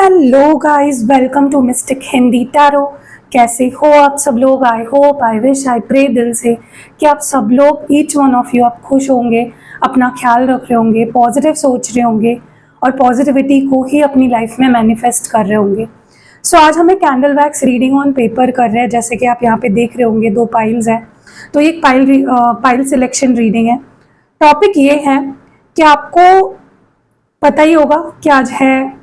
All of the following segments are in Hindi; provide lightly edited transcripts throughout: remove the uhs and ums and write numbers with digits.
Hello guys, welcome to mystic Hindi tarot. कैसे हो आप सब लोग? I hope, I wish, I pray दिल से कि आप सब लोग, ईच वन ऑफ यू, आप खुश होंगे, अपना ख्याल रख रहे होंगे, पॉजिटिव सोच रहे होंगे और पॉजिटिविटी को ही अपनी लाइफ में मैनिफेस्ट कर रहे होंगे। सो आज हम एक candle wax reading on paper कर रहे हैं। जैसे कि आप यहाँ पे देख रहे होंगे, 2 पाइल्स हैं। तो एक पाइल सिलेक्शन रीडिंग है। टॉपिक ये है कि आपको पता ही होगा कि आज है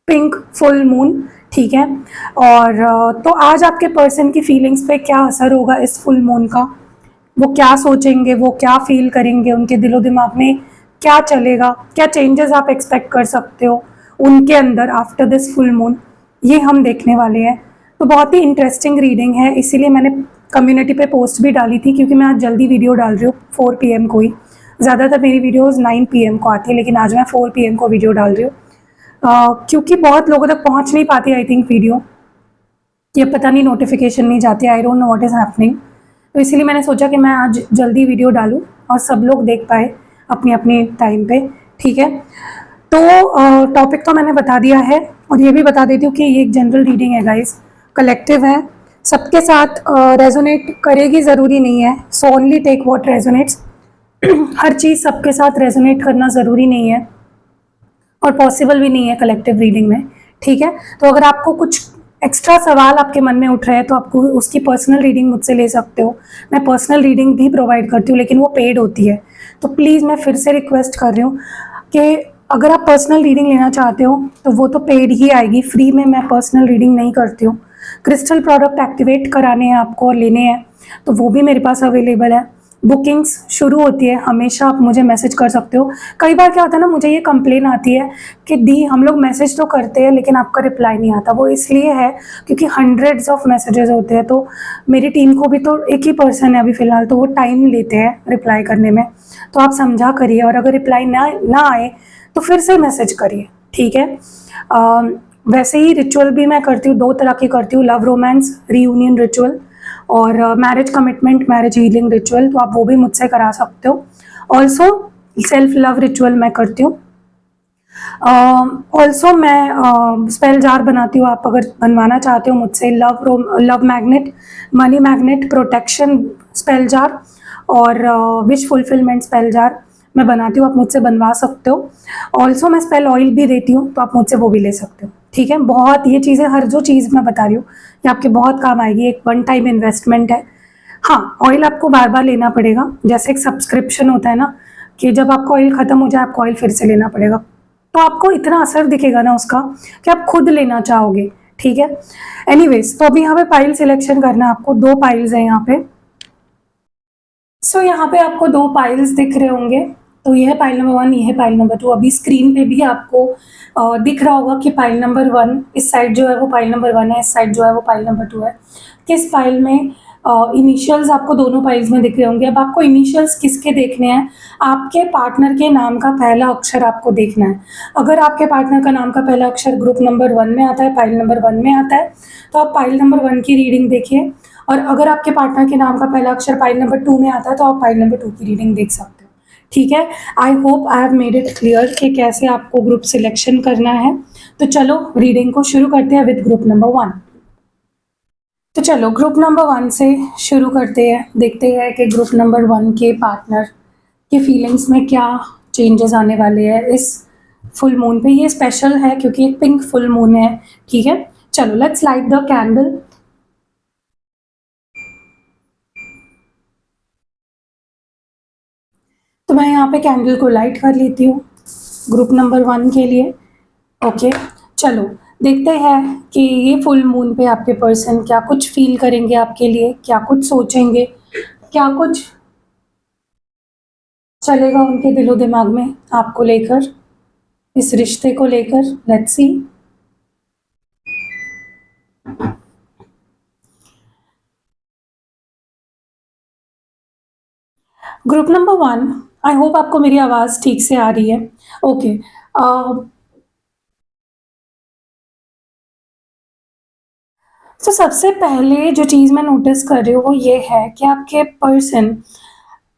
पिंक फुल मून, ठीक है। और तो आज आपके पर्सन की फीलिंग्स पे क्या असर होगा इस फुल मून का, वो क्या सोचेंगे, वो क्या फील करेंगे, उनके दिलो दिमाग में क्या चलेगा, क्या चेंजेस आप एक्सपेक्ट कर सकते हो उनके अंदर आफ्टर दिस फुल मून, ये हम देखने वाले हैं। तो बहुत ही इंटरेस्टिंग रीडिंग है, इसीलिए मैंने कम्युनिटी पे पोस्ट भी डाली थी, क्योंकि मैं आज जल्दी वीडियो डाल रही हूँ 4 PM को ही। ज़्यादातर मेरी वीडियोज़ 9 PM को आती है, लेकिन आज मैं 4 PM को वीडियो डाल रही हूँ। क्योंकि बहुत लोगों तक पहुंच नहीं पाती आई थिंक वीडियो, ये पता नहीं नोटिफिकेशन नहीं जाती, आई don't know what is happening. तो इसीलिए मैंने सोचा कि मैं आज जल्दी वीडियो डालूं और सब लोग देख पाए अपनी अपनी टाइम पे, ठीक है। तो टॉपिक तो मैंने बता दिया है, और ये भी बता देती हूँ कि ये एक जनरल रीडिंग है गाइस, कलेक्टिव है, सबके साथ रेजोनेट करेगी ज़रूरी नहीं है। So only take what resonates. हर चीज़ सबके साथ रेजोनेट करना ज़रूरी नहीं है और पॉसिबल भी नहीं है कलेक्टिव रीडिंग में, ठीक है। तो अगर आपको कुछ एक्स्ट्रा सवाल आपके मन में उठ रहे हैं तो आपको उसकी पर्सनल रीडिंग मुझसे ले सकते हो। मैं पर्सनल रीडिंग भी प्रोवाइड करती हूँ, लेकिन वो पेड होती है। तो प्लीज़ मैं फिर से रिक्वेस्ट कर रही हूँ कि अगर आप पर्सनल रीडिंग लेना चाहते हो तो वो तो पेड ही आएगी, फ्री में मैं पर्सनल रीडिंग नहीं करती हूँ। क्रिस्टल प्रोडक्ट एक्टिवेट कराने हैं आपको और लेने हैं तो वो भी मेरे पास अवेलेबल है। बुकिंग्स शुरू होती है, हमेशा आप मुझे मैसेज कर सकते हो। कई बार क्या होता है ना, मुझे ये कंप्लेन आती है कि दी हम लोग मैसेज तो करते हैं लेकिन आपका रिप्लाई नहीं आता। वो इसलिए है क्योंकि हंड्रेड्स ऑफ मैसेजेस होते हैं, तो मेरी टीम को भी तो एक ही पर्सन है अभी फ़िलहाल, तो वो टाइम लेते हैं रिप्लाई करने में। तो आप समझा करिए, और अगर रिप्लाई ना आए तो फिर से मैसेज करिए, ठीक है। वैसे ही रिचुअल भी मैं करती हूँ, 2 तरह की करती हूँ, लव रोमांस रीयूनियन रिचुअल और marriage commitment marriage healing ritual, तो आप वो भी मुझसे करा सकते हो। ऑल्सो सेल्फ लव रिचुअल मैं करती हूँ। ऑल्सो मैं स्पेल जार बनाती हूँ, आप अगर बनवाना चाहते हो मुझसे, love magnet, money magnet, protection spell jar और विश फुलफिलमेंट स्पेल जार मैं बनाती हूँ, आप मुझसे बनवा सकते हो। ऑल्सो मैं स्पेल ऑयल भी देती हूँ, तो आप मुझसे वो भी ले सकते हो, ठीक है। बहुत ये चीज़ें, हर जो चीज़ मैं बता रही हूँ ये आपके बहुत काम आएगी, एक 1 टाइम इन्वेस्टमेंट है। हाँ, ऑयल आपको बार बार लेना पड़ेगा, जैसे एक सब्सक्रिप्शन होता है ना, कि जब आपका ऑयल ख़त्म हो जाए आपको ऑयल फिर से लेना पड़ेगा, तो आपको इतना असर दिखेगा ना उसका कि आप खुद लेना चाहोगे, ठीक है। एनीवेज, तो अभी यहाँ पे पाइल सिलेक्शन करना है आपको। 2 पाइल्स हैं यहाँ पे। सो यहाँ पे आपको 2 पाइल्स दिख रहे होंगे, तो ये है पाइल नंबर 1, ये है पाइल नंबर 2। अभी स्क्रीन पे भी आपको दिख रहा होगा कि पाइल नंबर 1 इस साइड जो है वो पाइल नंबर 1 है, इस साइड जो है वो पाइल नंबर 2 है। किस पाइल में इनिशियल्स आपको दोनों पाइल्स में दिख रहे होंगे। अब आपको इनिशियल्स किसके देखने हैं? आपके पार्टनर के नाम का पहला अक्षर आपको देखना है। अगर आपके पार्टनर का नाम का पहला अक्षर ग्रुप नंबर 1 में आता है, पाइल नंबर 1 में आता है, तो आप पाइल नंबर 1 की रीडिंग देखिए। और अगर आपके पार्टनर के नाम का पहला अक्षर पाइल नंबर 2 में आता है तो आप पाइल नंबर 2 की रीडिंग देख सकते हो, ठीक है। आई hope I have made it clear कि कैसे आपको ग्रुप सिलेक्शन करना है। तो चलो रीडिंग को शुरू करते हैं विद ग्रुप नंबर 1। तो चलो ग्रुप नंबर 1 से शुरू करते हैं, देखते हैं कि ग्रुप नंबर 1 के पार्टनर की फीलिंग्स में क्या चेंजेस आने वाले हैं इस फुल मून पे। ये स्पेशल है क्योंकि एक पिंक फुल मून है, ठीक है। चलो लेट्स लाइट द कैंडल। तो मैं यहाँ पे कैंडल को लाइट कर लेती हूँ ग्रुप नंबर 1 के लिए। ओके, चलो देखते हैं कि ये फुल मून पे आपके पर्सन क्या कुछ फील करेंगे आपके लिए, क्या कुछ सोचेंगे, क्या कुछ चलेगा उनके दिलो दिमाग में आपको लेकर, इस रिश्ते को लेकर। Let's see. Group number 1, I hope आपको मेरी आवाज़ ठीक से आ रही है। ओके, तो सबसे पहले जो चीज़ मैं नोटिस कर रही हूँ वो ये है कि आपके पर्सन,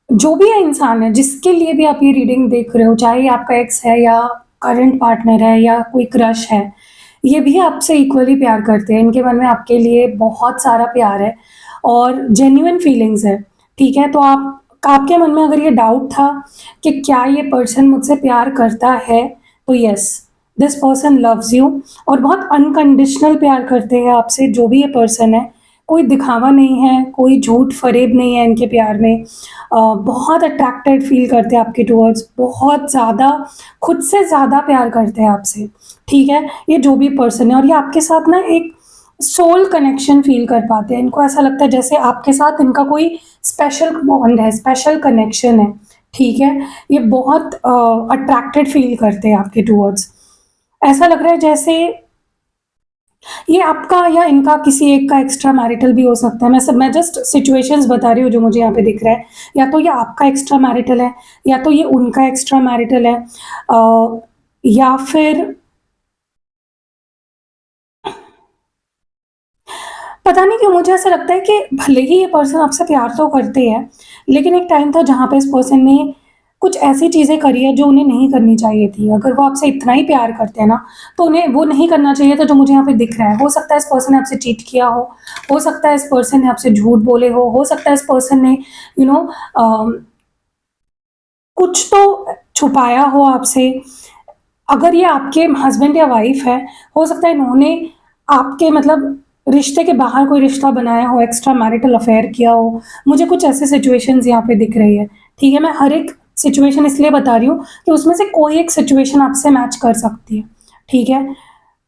जो भी है इंसान है जिसके लिए भी आप ये रीडिंग देख रहे हो, चाहे आपका एक्स है या करंट पार्टनर है या कोई क्रश है, ये भी आपसे इक्वली प्यार करते हैं। इनके मन में आपके लिए बहुत सारा प्यार है और जेन्युइन फीलिंग्स है, ठीक है? तो आपके मन में अगर ये डाउट था कि क्या ये पर्सन मुझसे प्यार करता है, तो yes, this person loves you और बहुत अनकंडीशनल प्यार करते हैं आपसे, जो भी ये पर्सन है। कोई दिखावा नहीं है, कोई झूठ-फ़रेब नहीं है इनके प्यार में। बहुत अट्रैक्टेड फ़ील करते हैं आपके टुवर्ड्स, बहुत ज़्यादा, खुद से ज़्यादा प्यार करते हैं आपसे, ठीक है? ये जो भी पर्सन है और ये आपके साथ ना एक सोल कनेक्शन फ़ील कर पाते हैं। इनको ऐसा लगता है जैसे आपके साथ इनका कोई स्पेशल बॉन्ड है, स्पेशल कनेक्शन है, ठीक है? ये बहुत अट्रैक्टेड फ़ील करते हैं आपके टुवर्ड्स। ऐसा लग रहा है जैसे ये आपका या इनका किसी एक का एक्स्ट्रा मैरिटल भी हो सकता है। मैं जस्ट सिचुएशंस बता रही हूँ जो मुझे यहाँ पे दिख रहा है। या तो ये आपका एक्स्ट्रा मैरिटल है या तो ये उनका एक्स्ट्रा मैरिटल है, या फिर पता नहीं क्यों मुझे ऐसा लगता है कि भले ही ये पर्सन आपसे प्यार तो करते हैं, लेकिन एक टाइम था जहाँ पे इस पर्सन ने कुछ ऐसी चीज़ें करी है जो उन्हें नहीं करनी चाहिए थी। अगर वो आपसे इतना ही प्यार करते हैं ना, तो उन्हें वो नहीं करना चाहिए था जो मुझे यहाँ पे दिख रहा है। हो सकता है इस पर्सन ने आपसे चीट किया हो सकता है इस पर्सन ने आपसे झूठ बोले हो सकता है इस पर्सन ने यू नो कुछ तो छुपाया हो आपसे। अगर ये आपके हस्बैंड या वाइफ है, हो सकता है इन्होंने आपके मतलब रिश्ते के बाहर कोई रिश्ता बनाया हो, एक्स्ट्रा मैरिटल अफेयर किया हो। मुझे कुछ ऐसे सिचुएशंस यहाँ पे दिख रही है, ठीक है? मैं हर एक सिचुएशन इसलिए बता रही हूँ कि उसमें से कोई एक सिचुएशन आपसे मैच कर सकती है, ठीक है?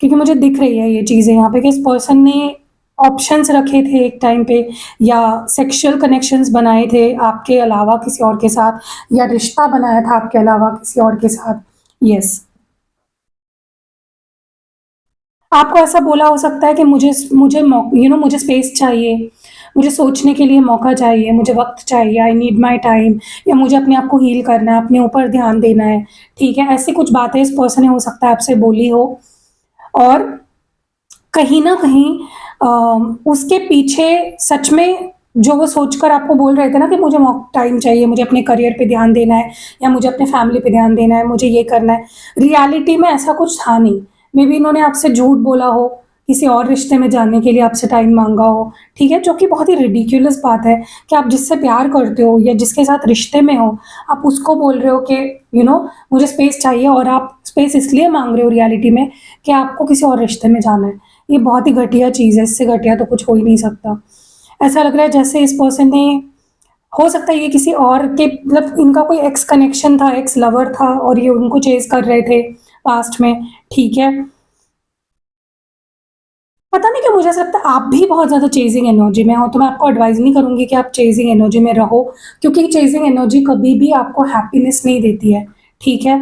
क्योंकि मुझे दिख रही है ये चीज़ें यहाँ पे कि इस पर्सन ने ऑप्शंस रखे थे एक टाइम पे, या सेक्सुअल कनेक्शंस बनाए थे आपके अलावा किसी और के साथ, या रिश्ता बनाया था आपके अलावा किसी और के साथ। यस, आपको ऐसा बोला हो सकता है कि मुझे मुझे मुझे स्पेस चाहिए, मुझे सोचने के लिए मौका चाहिए, मुझे वक़्त चाहिए, आई नीड माय टाइम, या मुझे अपने आप को हील करना है, अपने ऊपर ध्यान देना है, ठीक है? ऐसी कुछ बातें इस पर्सन ने हो सकता है आपसे बोली हो और कहीं न कहीं उसके पीछे सच में जो वो सोचकर आपको बोल रहे थे ना कि मुझे टाइम चाहिए, मुझे अपने करियर पे ध्यान देना है या मुझे अपने फैमिली पे ध्यान देना है, मुझे ये करना है। रियलिटी में ऐसा कुछ था नहीं। मे बी इन्होंने आपसे झूठ बोला हो, किसी और रिश्ते में जाने के लिए आपसे टाइम माँगा हो, ठीक है? जो कि बहुत ही रिडिक्युलस बात है कि आप जिससे प्यार करते हो या जिसके साथ रिश्ते में हो, आप उसको बोल रहे हो कि मुझे स्पेस चाहिए, और आप स्पेस इसलिए माँग रहे हो रियलिटी में कि आपको किसी और रिश्ते में जाना है। ये बहुत ही घटिया चीज़ है, इससे घटिया तो कुछ हो ही नहीं सकता। ऐसा लग रहा है जैसे इस पर्सन ने, हो सकता है ये किसी और के मतलब इनका कोई एक्स कनेक्शन था, एक्स लवर था और ये उनको चेज़ कर रहे थे पास्ट में, ठीक है? पता नहीं क्यों मुझे ऐसा लगता है आप भी बहुत ज़्यादा चेज़िंग एनर्जी में हो, तो मैं आपको एडवाइस नहीं करूँगी कि आप चेज़िंग एनर्जी में रहो, क्योंकि चेज़िंग एनर्जी कभी भी आपको हैप्पीनेस नहीं देती है, ठीक है?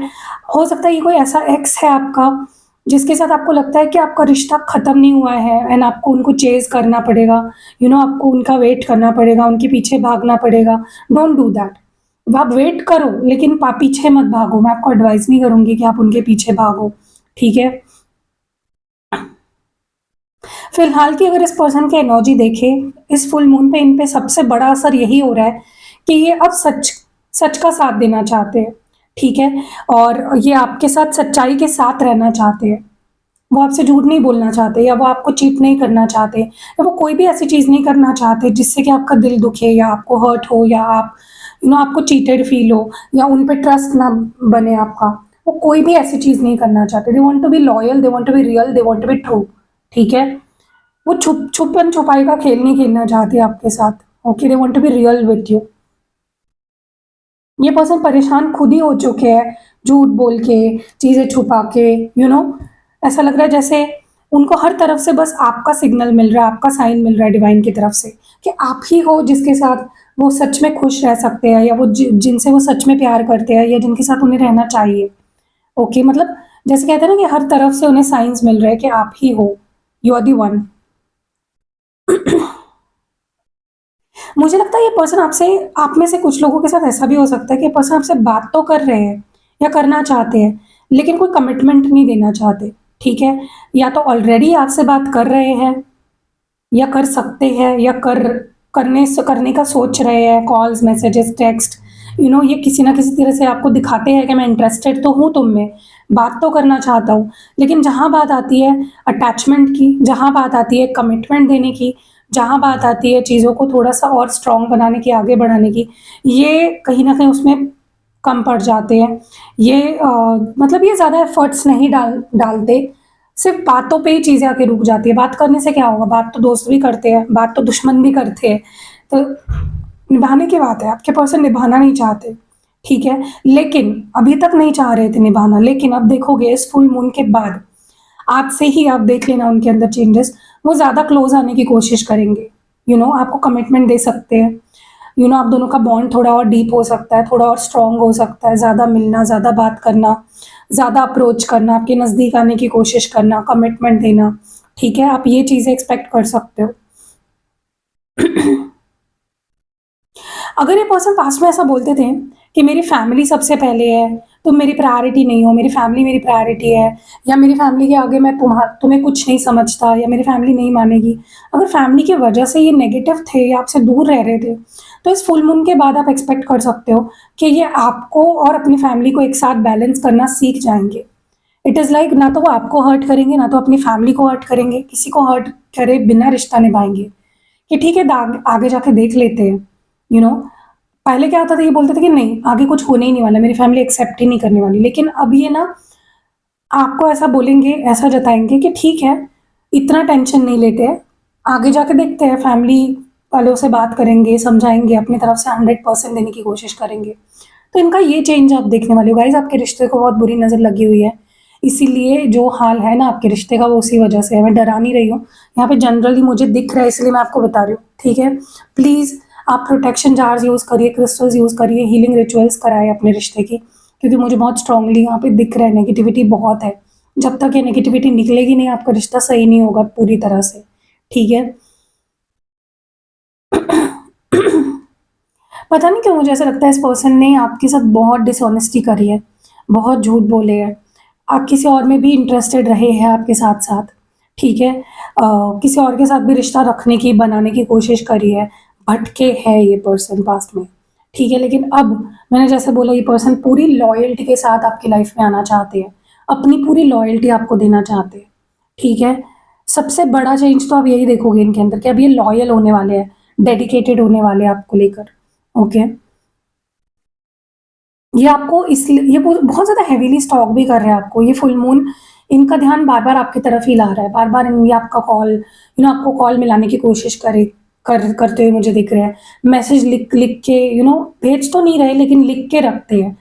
हो सकता है ये कोई ऐसा एक्स है आपका, जिसके साथ आपको लगता है कि आपका रिश्ता ख़त्म नहीं हुआ है एंड आपको उनको चेज़ करना पड़ेगा, आपको उनका वेट करना पड़ेगा, उनके पीछे भागना पड़ेगा। Don't do that. आप वेट करो लेकिन पीछे मत भागो। मैं आपको एडवाइस नहीं करूँगी कि आप उनके पीछे भागो, ठीक है? फिलहाल की अगर इस पर्सन की एनर्जी देखें, इस फुल मून पे इन पे सबसे बड़ा असर यही हो रहा है कि ये अब सच सच का साथ देना चाहते हैं, ठीक है? और ये आपके साथ सच्चाई के साथ रहना चाहते हैं। वो आपसे झूठ नहीं बोलना चाहते, या वो आपको चीट नहीं करना चाहते, या वो कोई भी ऐसी चीज़ नहीं करना चाहते जिससे कि आपका दिल दुखे या आपको हर्ट हो, या आप आपको चीटेड फ़ील हो, या उन पे ट्रस्ट ना बने आपका। वो कोई भी ऐसी चीज़ नहीं करना चाहते। They want to be loyal, they want to be real, they want to be true, ठीक है? वो छुपन-छुपाई का खेल नहीं खेलना चाहते आपके साथ। Okay, they want to be real with you. ये पर्सन परेशान खुद ही हो चुके हैं, झूठ बोल के, चीज़ें छुपा के, ऐसा लग रहा है जैसे उनको हर तरफ से बस आपका सिग्नल मिल रहा है, आपका साइन मिल रहा है डिवाइन की तरफ से कि आप ही हो जिसके साथ वो सच में खुश रह सकते हैं, या वो जिनसे वो सच में प्यार करते हैं, या जिनके साथ उन्हें रहना चाहिए। ओके, मतलब जैसे कहते हैं ना कि हर तरफ से उन्हें साइन्स मिल रहे हैं कि आप ही हो, यू आर द वन। मुझे लगता है ये पर्सन आपसे, आप में से कुछ लोगों के साथ ऐसा भी हो सकता है कि ये पर्सन आपसे बात तो कर रहे हैं या करना चाहते हैं, लेकिन कोई कमिटमेंट नहीं देना चाहते, ठीक है? या तो ऑलरेडी आपसे बात कर रहे हैं, या कर सकते हैं, या करने का सोच रहे हैं, कॉल्स, मैसेजेस, टेक्स्ट, ये किसी ना किसी तरह से आपको दिखाते हैं कि मैं इंटरेस्टेड तो हूँ तुम में, बात तो करना चाहता हूँ। लेकिन जहाँ बात आती है अटैचमेंट की, जहाँ बात आती है कमिटमेंट देने की, जहाँ बात आती है चीज़ों को थोड़ा-सा और स्ट्रॉन्ग बनाने की, आगे बढ़ाने की, ये कहीं न कहीं उसमें कम पड़ जाते हैं। मतलब ये ज़्यादा एफर्ट्स नहीं डालते, सिर्फ़ बातों पे ही चीज़ें आके रुक जाती है। बात करने से क्या होगा? बात तो दोस्त भी करते हैं, बात तो दुश्मन भी करते हैं। तो निभाने की बात है, आपके पर्सन निभाना नहीं चाहते, ठीक है? लेकिन अभी तक नहीं चाह रहे थे निभाना, लेकिन अब देखोगे इस फुल मून के बाद, आज से ही आप देख लेना उनके अंदर चेंजेस, वो ज़्यादा क्लोज़ आने की कोशिश करेंगे। आपको कमिटमेंट दे सकते हैं। आप दोनों का बॉन्ड थोड़ा और डीप हो सकता है, थोड़ा और स्ट्रॉन्ग हो सकता है, ज़्यादा मिलना, ज़्यादा बात करना, ज़्यादा अप्रोच करना, आपके नज़दीक आने की कोशिश करना, कमिटमेंट देना, ठीक है? आप ये चीज़ें एक्सपेक्ट कर सकते हो। अगर ये पर्सन पास्ट में ऐसा बोलते थे कि मेरी फैमिली सबसे पहले है, तुम मेरी प्रायोरिटी नहीं हो, मेरी फैमिली मेरी प्रायोरिटी है, या मेरी फैमिली के आगे मैं तुम्हें कुछ नहीं समझता, या मेरी फैमिली नहीं मानेगी। अगर फैमिली की वजह से ये नेगेटिव थे या आपसे दूर रह रहे थे, तो इस फुल मून के बाद आप एक्सपेक्ट कर सकते हो कि ये आपको और अपनी फैमिली को एक साथ बैलेंस करना सीख जाएँगे। इट इज़ लाइक ना तो वो आपको हर्ट करेंगे, ना तो अपनी फैमिली को हर्ट करेंगे, किसी को हर्ट करे बिना रिश्ता निभाएँगे, कि ठीक है दाग आगे जाके देख लेते हैं, यू नो पहले क्या होता था, ये बोलते थे कि नहीं आगे कुछ होने ही नहीं वाला, मेरी फैमिली एक्सेप्ट ही नहीं करने वाली। लेकिन अब ये ना आपको ऐसा बोलेंगे, ऐसा जताएँगे कि ठीक है, इतना टेंशन नहीं लेते हैं, आगे जाके देखते हैं, फैमिली वालों से बात करेंगे, समझाएँगे, अपनी तरफ से 100% देने की कोशिश करेंगे। तो इनका ये चेंज आप देखने वाले हो। गाइज़ आपके रिश्ते को बहुत बुरी नज़र लगी हुई है, इसीलिए जो हाल है ना आपके रिश्ते का वो उसी वजह से है। मैं डरा नहीं रही हूँ, यहाँ पे जनरली मुझे दिख रहा है इसलिए मैं आपको बता रही हूँ, ठीक है? प्लीज़ आप प्रोटेक्शन जार्स यूज़ करिए, क्रिस्टल्स यूज़ करिए, हीलिंग रिचुअल्स कराएँ अपने रिश्ते की, क्योंकि मुझे बहुत स्ट्रांगली यहाँ पे दिख रहा है नेगेटिविटी बहुत है। जब तक ये नेगेटिविटी निकलेगी नहीं आपका रिश्ता सही नहीं होगा पूरी तरह से, ठीक है? पता नहीं क्यों मुझे ऐसा लगता है इस पर्सन ने आपके साथ बहुत डिसऑनेस्टी करी है, बहुत झूठ बोले हैं। आप किसी और में भी इंटरेस्टेड रहे हैं आपके साथ-साथ, ठीक है? किसी और के साथ भी रिश्ता रखने की, बनाने की कोशिश करी है, भटके है ये पर्सन पास्ट में, ठीक है? लेकिन अब मैंने जैसे बोला ये पर्सन पूरी लॉयल्टी के साथ आपकी लाइफ में आना चाहते हैं, अपनी पूरी लॉयल्टी आपको देना चाहते हैं, ठीक है? सबसे बड़ा चेंज तो आप यही देखोगे इनके अंदर कि अब ये लॉयल होने वाले हैं, डेडिकेटेड होने वाले हैं आपको लेकर, ओके? ये आपको इसलिए ये बहुत ज़्यादा हेवीली स्टॉक भी कर रहे हैं आपको। ये फुल मून इनका ध्यान बार-बार आपकी तरफ ही ला रहा है। बार-बार ये आपका कॉल आपको कॉल मिलाने की कोशिश करते हुए मुझे दिख रहे हैं। मैसेज लिख के भेज तो नहीं रहे लेकिन लिख के रखते हैं